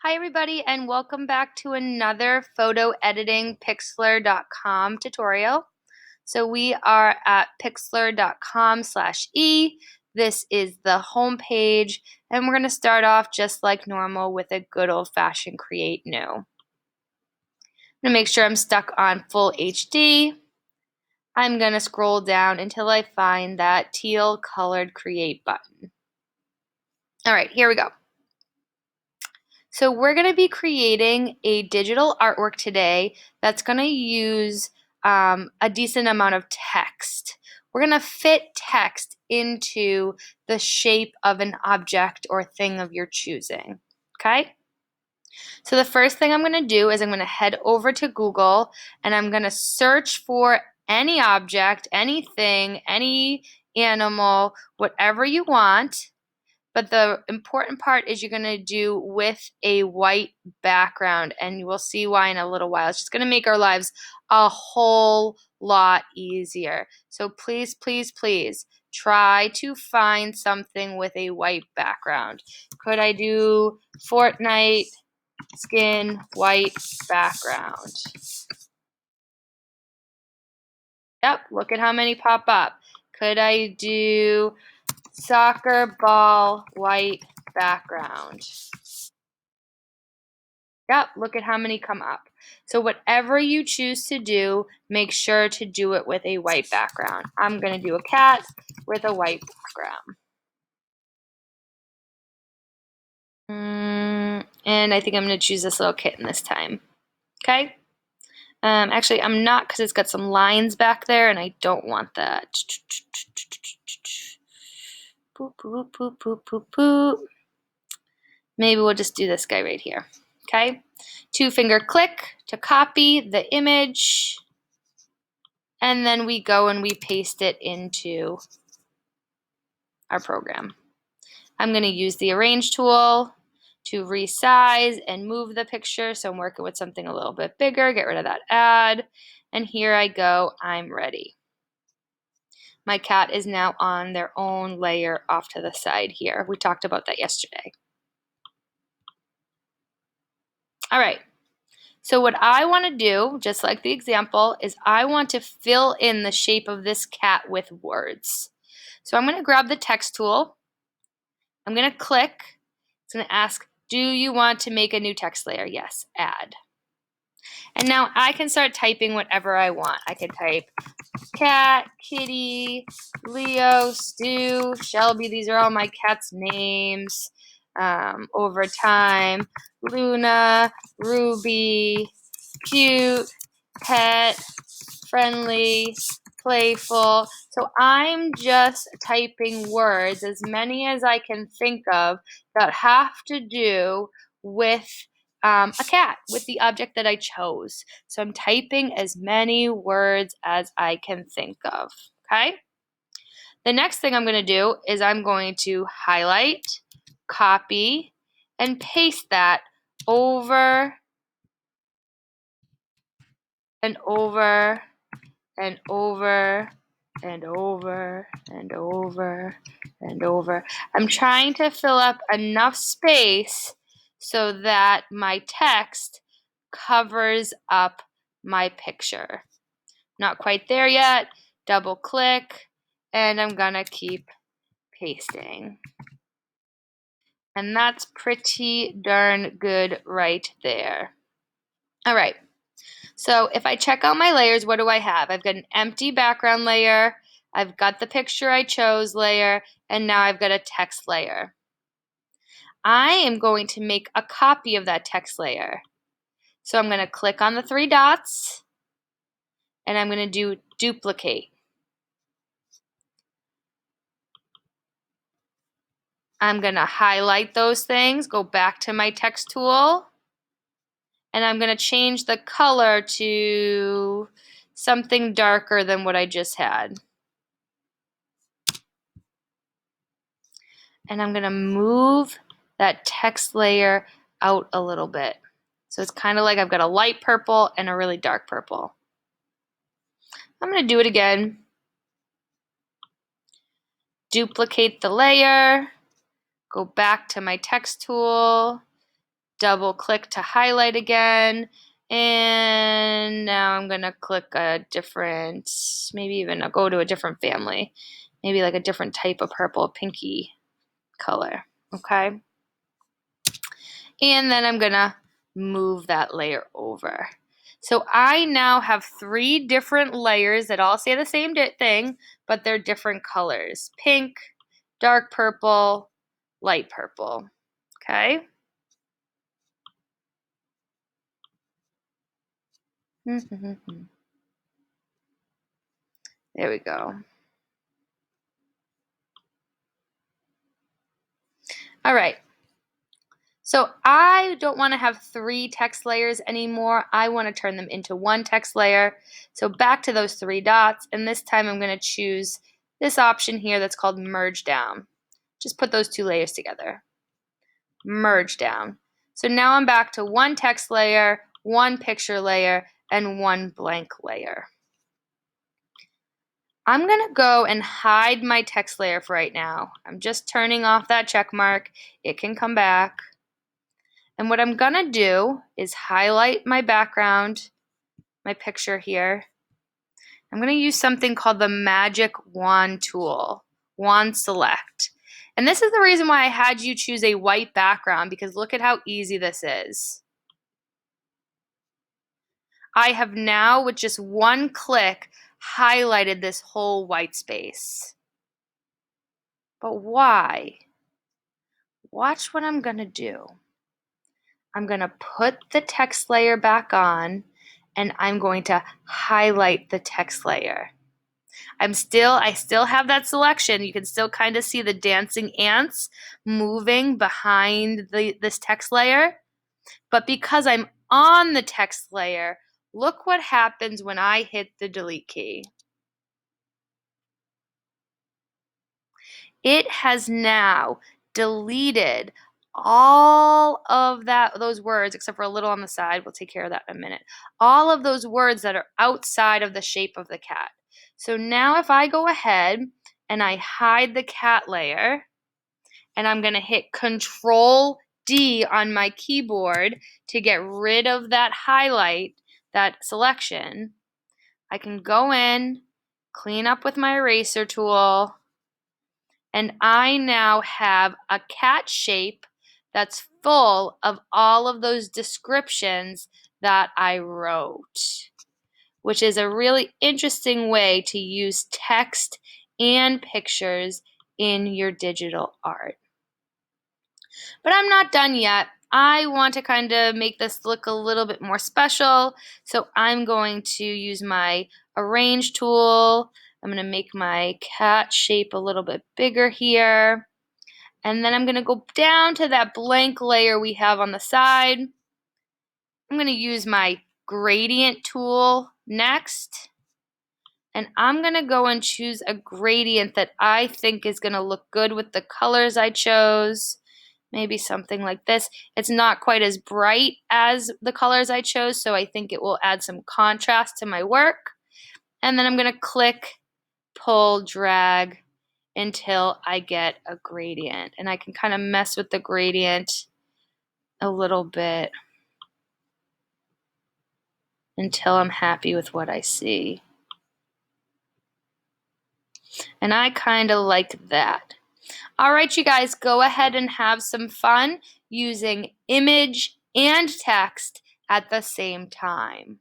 Hi everybody and welcome back to another photo editing pixlr.com tutorial. So we are at pixlr.com/e. This is the home page and we're going to start off just like normal with a good old-fashioned create new. I'm going to make sure I'm stuck on full HD. I'm going to scroll down until I find that teal colored create button. All right, here we go. So we're going to be creating a digital artwork today that's going to use a decent amount of text. We're going to fit text into the shape of an object or thing of your choosing. Okay? So the first thing I'm going to do is I'm going to head over to Google and I'm going to search for any object, anything, any animal, whatever you want. But the important part is you're going to do with a white background, and you will see why in a little while. It's just going to make our lives a whole lot easier. So please, please, please try to find something with a white background. Could I do Fortnite skin white background? Yep, look at how many pop up. Could I do soccer ball white background? Yep, look at how many come up. So whatever you choose to do, make sure to do it with a white background. I'm going to do a cat with a white background. And I think I'm going to choose this little kitten this time. Okay? Actually, I'm not because it's got some lines back there and I don't want that. Boop, boop, boop, boop, boop, boop. Maybe we'll just do this guy right here. Okay? 2-finger click to copy the image. And then we go and we paste it into our program. I'm going to use the arrange tool to resize and move the picture. So I'm working with something a little bit bigger, get rid of that add. And here I go, I'm ready. My cat is now on their own layer off to the side here. We talked about that yesterday. All right. So what I want to do, just like the example, is I want to fill in the shape of this cat with words. So I'm going to grab the text tool. I'm going to click. It's going to ask, do you want to make a new text layer? Yes, add. And now I can start typing whatever I want. I can type cat, kitty, Leo, Stu, Shelby. These are all my cats' names. Over time, Luna, Ruby, cute, pet, friendly, playful. So I'm just typing words, as many as I can think of, that have to do with a cat, with the object that I chose. So I'm typing as many words as I can think of, okay? The next thing I'm going to do is I'm going to highlight, copy, and paste that over and over and over and over and over and over. I'm trying to fill up enough space so that my text covers up my picture. Not quite there yet. Double click, and I'm gonna keep pasting. And that's pretty darn good right there. All right. So if I check out my layers, what do I have? I've got an empty background layer, I've got the picture I chose layer, and now I've got a text layer. I am going to make a copy of that text layer. So I'm going to click on the 3 dots, and I'm going to do duplicate. I'm going to highlight those things, go back to my text tool, and I'm going to change the color to something darker than what I just had. And I'm going to move that text layer out a little bit. So it's kind of like I've got a light purple and a really dark purple. I'm going to do it again. Duplicate the layer, go back to my text tool, double click to highlight again. And now I'm going to click a different, maybe even I'll go to a different family. Maybe like a different type of purple, pinky color. Okay. And then I'm going to move that layer over. So I now have 3 different layers that all say the same thing, but they're different colors. Pink, dark purple, light purple. Okay. There we go. All right. So I don't want to have 3 text layers anymore. I want to turn them into 1 text layer. So back to those 3 dots, and this time I'm going to choose this option here that's called merge down. Just put those 2 layers together. Merge down. So now I'm back to 1 text layer, 1 picture layer, and 1 blank layer. I'm going to go and hide my text layer for right now. I'm just turning off that check mark. It can come back. And what I'm going to do is highlight my background, my picture here. I'm going to use something called the Magic Wand tool, Wand Select. And this is the reason why I had you choose a white background, because look at how easy this is. I have now, with just 1 click, highlighted this whole white space. But why? Watch what I'm going to do. I'm going to put the text layer back on, and I'm going to highlight the text layer. I still have that selection. You can still kind of see the dancing ants moving behind this text layer. But because I'm on the text layer, look what happens when I hit the delete key. It has now deleted all of those words, except for a little on the side. We'll take care of that in a minute. All of those words that are outside of the shape of the cat. So now if I go ahead and I hide the cat layer, and I'm going to hit Control D on my keyboard to get rid of that highlight, that selection, I can go in, clean up with my eraser tool, and I now have a cat shape that's full of all of those descriptions that I wrote, which is a really interesting way to use text and pictures in your digital art. But I'm not done yet. I want to kind of make this look a little bit more special, so I'm going to use my Arrange tool. I'm going to make my cat shape a little bit bigger here. And then I'm going to go down to that blank layer we have on the side. I'm going to use my gradient tool next. And I'm going to go and choose a gradient that I think is going to look good with the colors I chose. Maybe something like this. It's not quite as bright as the colors I chose, so I think it will add some contrast to my work. And then I'm going to click, pull, drag until I get a gradient. And I can kind of mess with the gradient a little bit until I'm happy with what I see. And I kind of like that. All right, you guys, go ahead and have some fun using image and text at the same time.